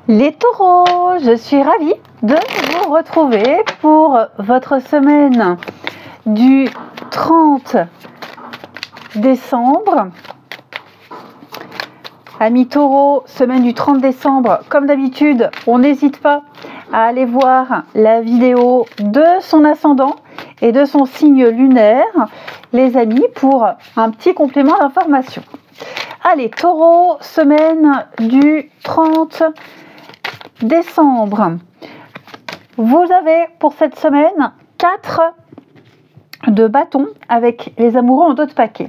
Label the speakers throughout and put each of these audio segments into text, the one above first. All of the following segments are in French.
Speaker 1: Les taureaux, je suis ravie de vous retrouver pour votre semaine du 30 décembre. Amis taureaux, semaine du 30 décembre, comme d'habitude, on n'hésite pas à aller voir la vidéo de son ascendant et de son signe lunaire, les amis, pour un petit complément d'information. Allez, taureau, semaine du 30 décembre. Vous avez pour cette semaine 4 de bâtons avec les amoureux en dos de paquet.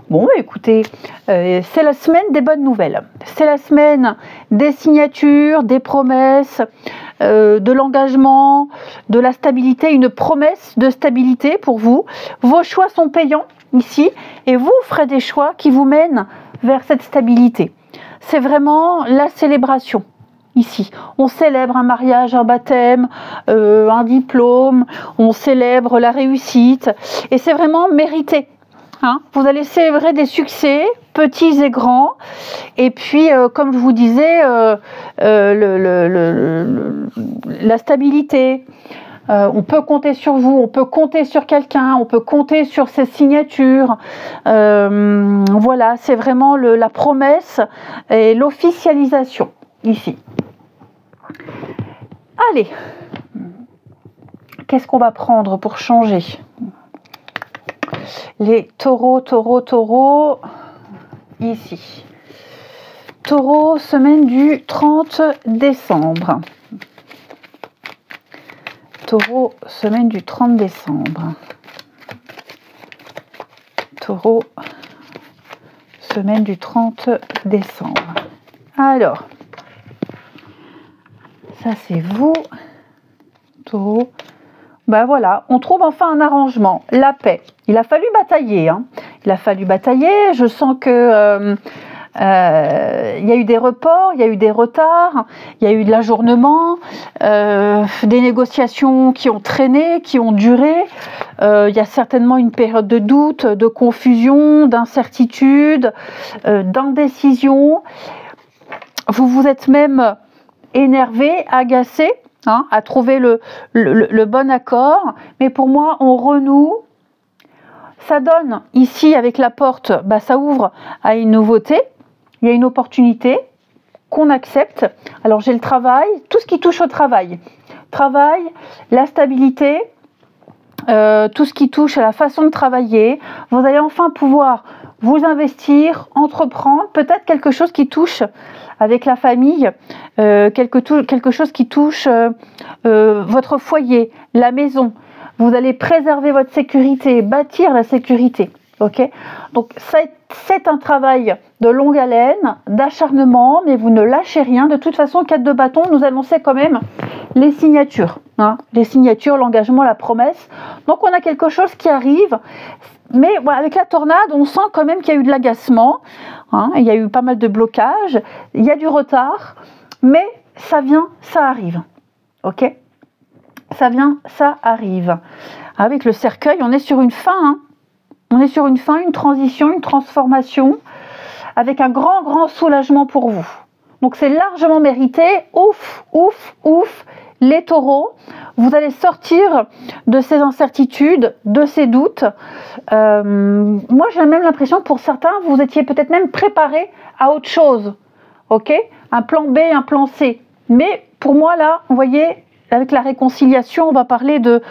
Speaker 1: Bon, écoutez, c'est la semaine des bonnes nouvelles. C'est la semaine des signatures, des promesses, de l'engagement, de la stabilité, une promesse de stabilité pour vous. Vos choix sont payants ici et vous ferez des choix qui vous mènent vers cette stabilité. C'est vraiment la célébration. Ici, on célèbre un mariage, un baptême, un diplôme, on célèbre la réussite et c'est vraiment mérité. Hein, vous allez célébrer des succès, petits et grands, et puis comme je vous disais, la stabilité. On peut compter sur vous, on peut compter sur quelqu'un, on peut compter sur ses signatures. Voilà, c'est vraiment la promesse et l'officialisation ici. Allez, qu'est-ce qu'on va prendre pour changer? Les taureaux, ici. Taureau, semaine du 30 décembre. Taureau, semaine du 30 décembre. Taureau, semaine du 30 décembre. Alors, ça c'est vous, taureau. Ben voilà, on trouve enfin un arrangement, la paix. Il a fallu batailler, hein. Il a fallu batailler. Je sens que il y a eu des reports, il y a eu des retards, il y a eu de l'ajournement, des négociations qui ont traîné, qui ont duré. Il y a certainement une période de doute, de confusion, d'incertitude, d'indécision. Vous vous êtes même énervé, agacé, hein, à trouver le bon accord. Mais pour moi, on renoue. Ça donne ici avec la porte, bah, ça ouvre à une nouveauté. Il y a une opportunité qu'on accepte. Alors j'ai le travail, tout ce qui touche au travail. Travail, la stabilité, tout ce qui touche à la façon de travailler. Vous allez enfin pouvoir vous investir, entreprendre, peut-être quelque chose qui touche avec la famille, quelque chose qui touche votre foyer, la maison. Vous allez préserver votre sécurité, bâtir la sécurité. Ok ? Donc c'est un travail de longue haleine, d'acharnement, mais vous ne lâchez rien. De toute façon, 4 de bâton nous annonçait quand même les signatures. Hein, les signatures, l'engagement, la promesse. Donc on a quelque chose qui arrive. Mais voilà, avec la tornade, on sent quand même qu'il y a eu de l'agacement. Hein, il y a eu pas mal de blocages. Il y a du retard. Mais ça vient, ça arrive. Ok ? Ça vient, ça arrive. Avec le cercueil, on est sur une fin. Hein. On est sur une fin, une transition, une transformation, avec un grand soulagement pour vous. Donc c'est largement mérité. Ouf, ouf, ouf, les taureaux. Vous allez sortir de ces incertitudes, de ces doutes. Moi, j'ai même l'impression, pour certains, vous étiez peut-être même préparés à autre chose. Ok ? Un plan B, un plan C. Mais pour moi, là, vous voyez, avec la réconciliation, on va parler de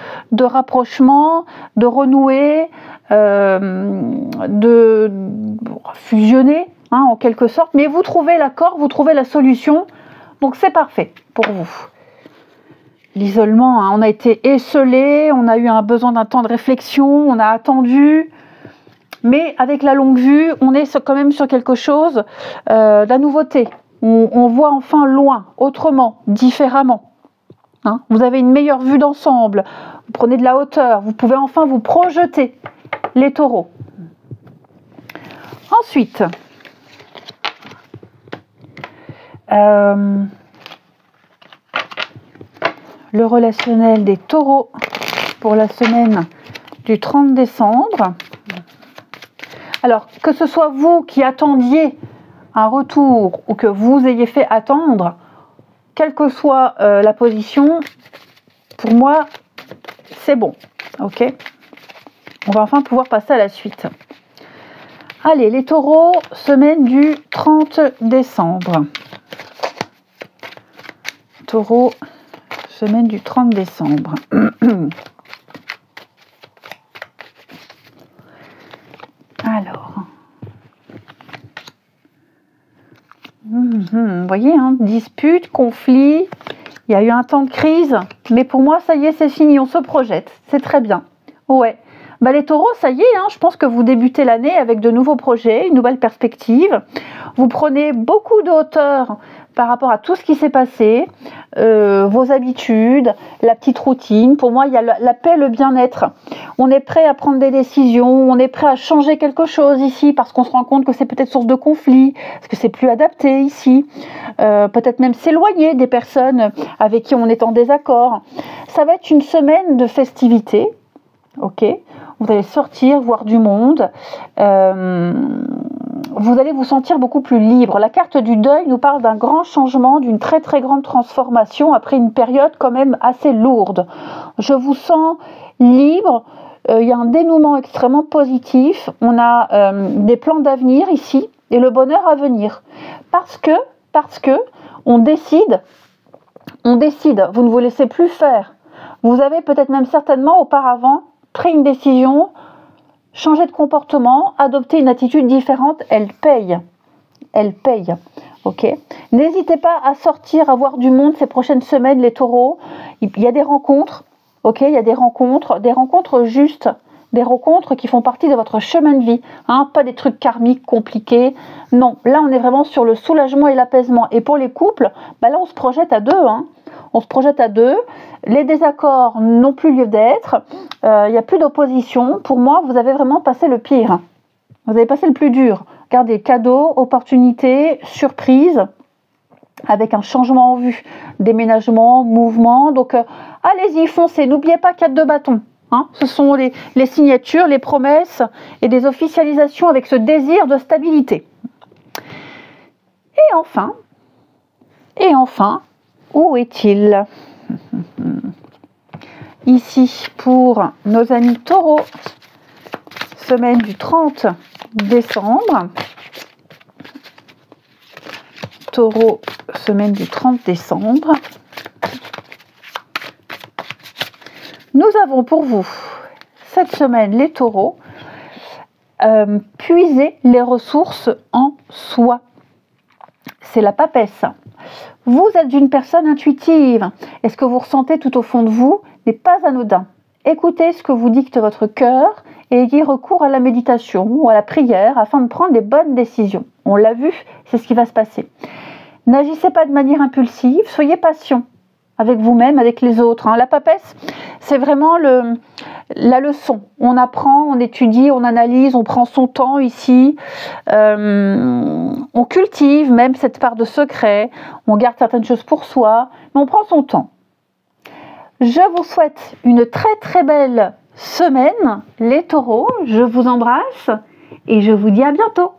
Speaker 1: rapprochement, de renouer, de fusionner, hein, en quelque sorte. Mais vous trouvez l'accord, vous trouvez la solution. Donc c'est parfait pour vous. L'isolement, hein, on a été esseulés, on a eu un besoin d'un temps de réflexion, on a attendu. Mais avec la longue vue, on est quand même sur quelque chose, la nouveauté. On voit enfin loin, autrement, différemment. Hein, vous avez une meilleure vue d'ensemble, vous prenez de la hauteur, vous pouvez enfin vous projeter, les taureaux. Ensuite, le relationnel des taureaux pour la semaine du 30 décembre. Alors, que ce soit vous qui attendiez un retour ou que vous ayez fait attendre, quelle que soit la position, pour moi, c'est bon. Ok? On va enfin pouvoir passer à la suite. Allez, les taureaux, semaine du 30 décembre. Taureau, semaine du 30 décembre. Alors, vous voyez, hein, dispute, conflit, il y a eu un temps de crise, mais pour moi, ça y est, c'est fini, on se projette, c'est très bien. Ouais, bah, les taureaux, ça y est, hein, je pense que vous débutez l'année avec de nouveaux projets, une nouvelle perspective, vous prenez beaucoup de hauteur par rapport à tout ce qui s'est passé, vos habitudes, la petite routine. Pour moi, il y a la paix, le bien-être. On est prêt à prendre des décisions, on est prêt à changer quelque chose ici parce qu'on se rend compte que c'est peut-être source de conflit, parce que c'est plus adapté ici. Peut-être même s'éloigner des personnes avec qui on est en désaccord. Ça va être une semaine de festivités, ok ? Vous allez sortir, voir du monde. Vous allez vous sentir beaucoup plus libre. La carte du deuil nous parle d'un grand changement, d'une très très grande transformation après une période quand même assez lourde. Je vous sens libre, il y a un dénouement extrêmement positif, on a des plans d'avenir ici et le bonheur à venir. Parce que on décide, vous ne vous laissez plus faire. Vous avez peut-être même certainement auparavant pris une décision, changer de comportement, adopter une attitude différente, elle paye. Elle paye. Ok. N'hésitez pas à sortir, à voir du monde ces prochaines semaines, les taureaux. Il y a des rencontres. Ok. Il y a des rencontres justes, des rencontres qui font partie de votre chemin de vie. Hein, pas des trucs karmiques compliqués. Non. Là, on est vraiment sur le soulagement et l'apaisement. Et pour les couples, bah là, on se projette à deux. Hein. On se projette à deux. Les désaccords n'ont plus lieu d'être. Il n'y a plus d'opposition. Pour moi, vous avez vraiment passé le pire. Vous avez passé le plus dur. Regardez, cadeaux, opportunités, surprises, avec un changement en vue. Déménagement, mouvement. Donc, allez-y, foncez. N'oubliez pas 4 de bâton. Hein, ce sont les signatures, les promesses et des officialisations avec ce désir de stabilité. Et enfin, où est-il ? Ici, pour nos amis taureaux, semaine du 30 décembre. Taureau, semaine du 30 décembre. Nous avons pour vous, cette semaine, les taureaux, puiser les ressources en soi. C'est la papesse. Vous êtes une personne intuitive. Et ce que vous ressentez tout au fond de vous n'est pas anodin. Écoutez ce que vous dicte votre cœur et ayez recours à la méditation ou à la prière afin de prendre les bonnes décisions. On l'a vu, c'est ce qui va se passer. N'agissez pas de manière impulsive, soyez patient avec vous-même, avec les autres. La papesse, c'est vraiment la leçon. On apprend, on étudie, on analyse, on prend son temps ici. On cultive même cette part de secret. On garde certaines choses pour soi, mais on prend son temps. Je vous souhaite une très très belle semaine, les taureaux. Je vous embrasse et je vous dis à bientôt.